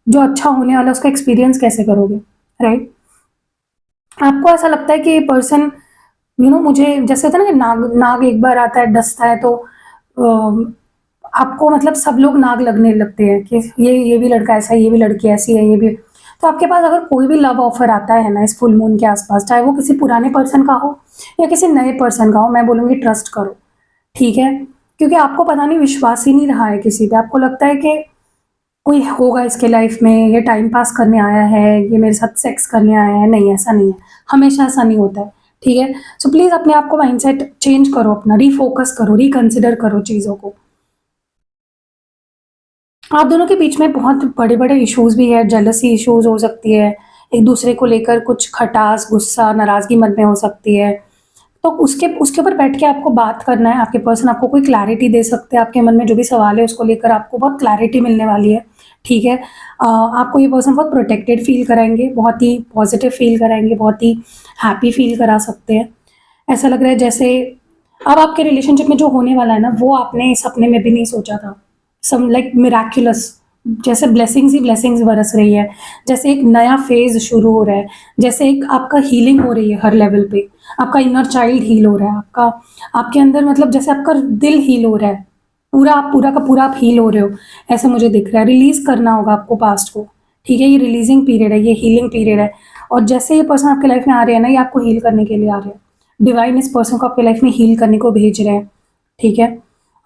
जो अच्छा होने वाला है उसका एक्सपीरियंस कैसे करोगे, राइट? आपको ऐसा लगता है कि ये पर्सन मुझे जैसे होता है ना कि नाग नाग एक बार आता है, डसता है, तो आपको मतलब सब लोग नाग लगने लगते हैं कि ये भी लड़का ऐसा है, ये भी लड़की ऐसी है, ये भी। तो आपके पास अगर कोई भी लव ऑफर आता है ना इस फुल मून के आसपास, चाहे वो किसी पुराने पर्सन का हो या किसी नए पर्सन का हो, मैं बोलूँगी ट्रस्ट करो, ठीक है? क्योंकि आपको पता नहीं, विश्वास ही नहीं रहा है किसी पे, आपको लगता है कि कोई होगा इसके लाइफ में, ये टाइम पास करने आया है, ये मेरे साथ सेक्स करने आया है। नहीं, ऐसा नहीं है, हमेशा ऐसा नहीं होता है, ठीक है। सो प्लीज़ अपने आप को माइंडसेट चेंज करो, अपना रीफोकस करो, रिकंसिडर करो चीज़ों को। आप दोनों के बीच में बहुत बड़े-बड़े इश्यूज़ भी है, जेलसी इश्यूज़ हो सकती है, एक दूसरे को लेकर कुछ खटास, गुस्सा, नाराज़गी मन में हो सकती है। तो उसके उसके ऊपर बैठ के आपको बात करना है, आपके पर्सन आपको कोई क्लैरिटी दे सकते हैं, आपके मन में जो भी सवाल है उसको लेकर आपको बहुत क्लैरिटी मिलने वाली है, ठीक है। आपको ये पर्सन बहुत प्रोटेक्टेड फ़ील कराएँगे, बहुत ही पॉज़िटिव फ़ील कराएँगे, बहुत ही हैप्पी फ़ील करा सकते हैं। ऐसा लग रहा है जैसे अब आपके रिलेशनशिप में जो होने वाला है ना, वो आपने सपने में भी नहीं सोचा था। सम लाइक मिराक्युलस, जैसे ब्लेसिंग्स ही ब्लेसिंग्स बरस रही है, जैसे एक नया फ़ेज़ शुरू हो रहा है, जैसे एक आपका हीलिंग हो रही है हर लेवल पे। आपका इनर चाइल्ड हील हो रहा है, आपका आपके अंदर मतलब जैसे आपका दिल हील हो रहा है, पूरा आप पूरा का पूरा आप हील हो रहे हो, ऐसा मुझे दिख रहा है। रिलीज़ करना होगा आपको पास्ट को, ठीक है? ये रिलीज़िंग पीरियड है, ये हीलिंग पीरियड है और जैसे ये पर्सन आपकी लाइफ़ में आ रहे हैं ना, ये आपको हील करने के लिए आ रहे हैं। डिवाइन इस पर्सन को आपकी लाइफ़ में हील करने को भेज रहे हैं, ठीक है?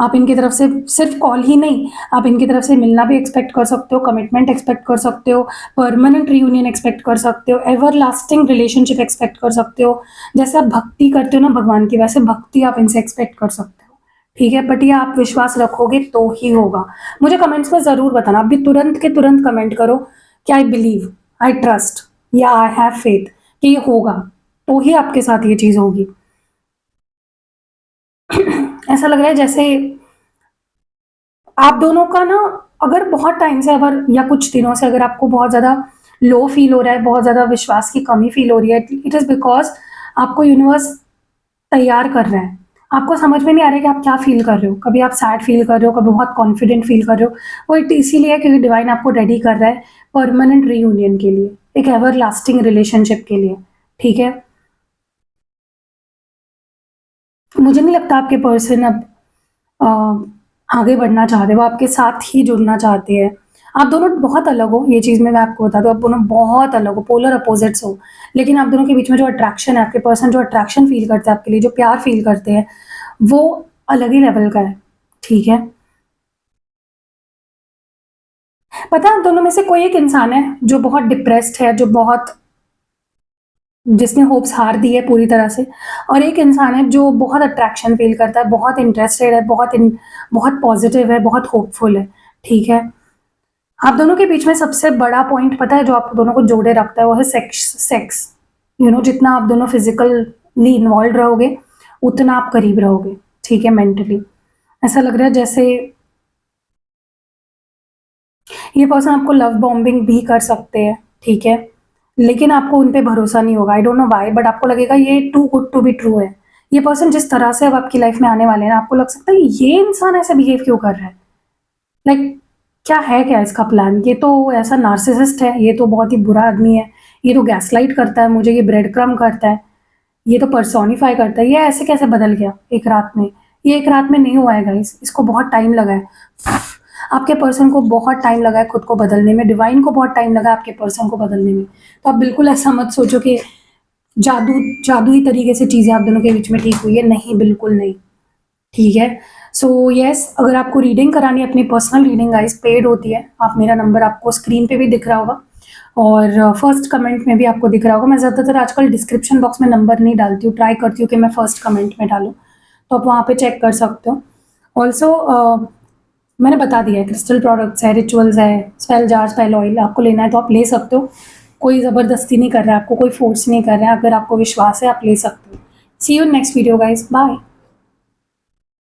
आप इनकी तरफ से सिर्फ़ कॉल ही नहीं, आप इनकी तरफ से मिलना भी एक्सपेक्ट कर सकते हो, कमिटमेंट एक्सपेक्ट कर सकते हो, परमानेंट रियूनियन एक्सपेक्ट कर सकते हो, एवरलास्टिंग रिलेशनशिप एक्सपेक्ट कर सकते हो। जैसे आप भक्ति करते हो ना भगवान की, वैसे भक्ति आप इनसे एक्सपेक्ट कर सकते हो, ठीक है? बट ये आप विश्वास रखोगे तो ही होगा। मुझे कमेंट्स में ज़रूर बताना, अभी तुरंत के तुरंत कमेंट करो कि आई बिलीव, आई ट्रस्ट या आई हैव फेथ कि ये होगा, तो ही आपके साथ ये चीज़ होगी। ऐसा लग रहा है जैसे आप दोनों का ना, अगर बहुत टाइम से अगर या कुछ दिनों से अगर आपको बहुत ज़्यादा लो फ़ील हो रहा है, बहुत ज़्यादा विश्वास की कमी फ़ील हो रही है, इट इज़ बिकॉज़ आपको यूनिवर्स तैयार कर रहा है। आपको समझ में नहीं आ रहा है कि आप क्या फ़ील कर रहे हो। कभी आप सैड फ़ील कर रहे हो, कभी बहुत कॉन्फिडेंट फ़ील कर रहे हो। वो इट इसीलिए है क्योंकि डिवाइन आपको रेडी कर रहा है परमानेंट रियूनियन के लिए, एक एवरलास्टिंग रिलेशनशिप के लिए, ठीक है? मुझे नहीं लगता आपके पर्सन अब आगे बढ़ना चाहते, वो आपके साथ ही जुड़ना चाहते हैं। आप दोनों बहुत अलग हो, ये चीज़ मैं आपको बता दूँ, आप दोनों बहुत अलग हो, पोलर अपोज़िट्स हो। लेकिन आप दोनों के बीच में जो अट्रैक्शन है, आपके पर्सन जो अट्रैक्शन फ़ील करते हैं आपके लिए, जो प्यार फ़ील करते हैं, वो अलग ही लेवल का है, ठीक है? पता है आप दोनों में से कोई एक इंसान है, जो बहुत डिप्रेस्ड है, जो बहुत जिसने होप्स हार दी है पूरी तरह से और एक इंसान है जो बहुत अट्रैक्शन फ़ील करता है, बहुत इंटरेस्टेड है, बहुत पॉज़िटिव है, बहुत होपफुल है, ठीक है? आप दोनों के बीच में सबसे बड़ा पॉइंट पता है जो आप दोनों को जोड़े रखता है वो है सेक्स। जितना आप दोनों फिज़िकली इन्वॉल्वड रहोगे, उतना आप करीब रहोगे, ठीक है, मेंटली। ऐसा लग रहा है जैसे ये पर्सन आपको लव बॉम्बिंग भी कर सकते हैं, ठीक है? लेकिन आपको उन पे भरोसा नहीं होगा, I don't know why but आपको लगेगा ये too good to be true है। ये पर्सन जिस तरह से अब आपकी लाइफ़ में आने वाले हैं ना, आपको लग सकता है ये इंसान ऐसे बिहेव क्यों कर रहा है? लाइक क्या है क्या इसका प्लान? ये तो ऐसा नार्सिसिस्ट है, ये तो बहुत ही बुरा आदमी है, ये तो गैसलाइट करता है मुझे, ये ब्रेड क्रम्ब करता है, ये तो पर्सोनिफ़ाई करता है, ये ऐसे कैसे बदल गया एक रात में? ये एक रात में नहीं हुआ है गाइस, इसको बहुत टाइम लगा है। आपके पर्सन को बहुत टाइम लगा है खुद को बदलने में, डिवाइन को बहुत टाइम लगा है आपके पर्सन को बदलने में। तो आप बिल्कुल ऐसा मत सोचो कि जादू जादुई तरीके से चीज़ें आप दोनों के बीच में ठीक हुई है, नहीं, बिल्कुल नहीं। ठीक है। सो येस, अगर आपको रीडिंग करानी है, अपनी पर्सनल रीडिंग गाइस पेड होती है। आप मेरा नंबर आपको स्क्रीन पे भी दिख रहा होगा और फर्स्ट कमेंट में भी आपको दिख रहा होगा। मैं ज़्यादातर आजकल डिस्क्रिप्शन बॉक्स में नंबर नहीं डालती हूँ, ट्राई करती हूँ कि मैं फर्स्ट कमेंट में डालूँ, तो आप वहाँ पे चेक कर सकते हो। ऑल्सो मैंने बता दिया है, क्रिस्टल प्रोडक्ट्स है, रिचुअल्स है, स्पेल जार, स्पेल ऑयल आपको लेना है तो आप ले सकते हो। कोई ज़बरदस्ती नहीं कर रहा है आपको, कोई फोर्स नहीं कर रहा है। अगर आपको विश्वास है आप ले सकते हो। See you in next video guys, bye.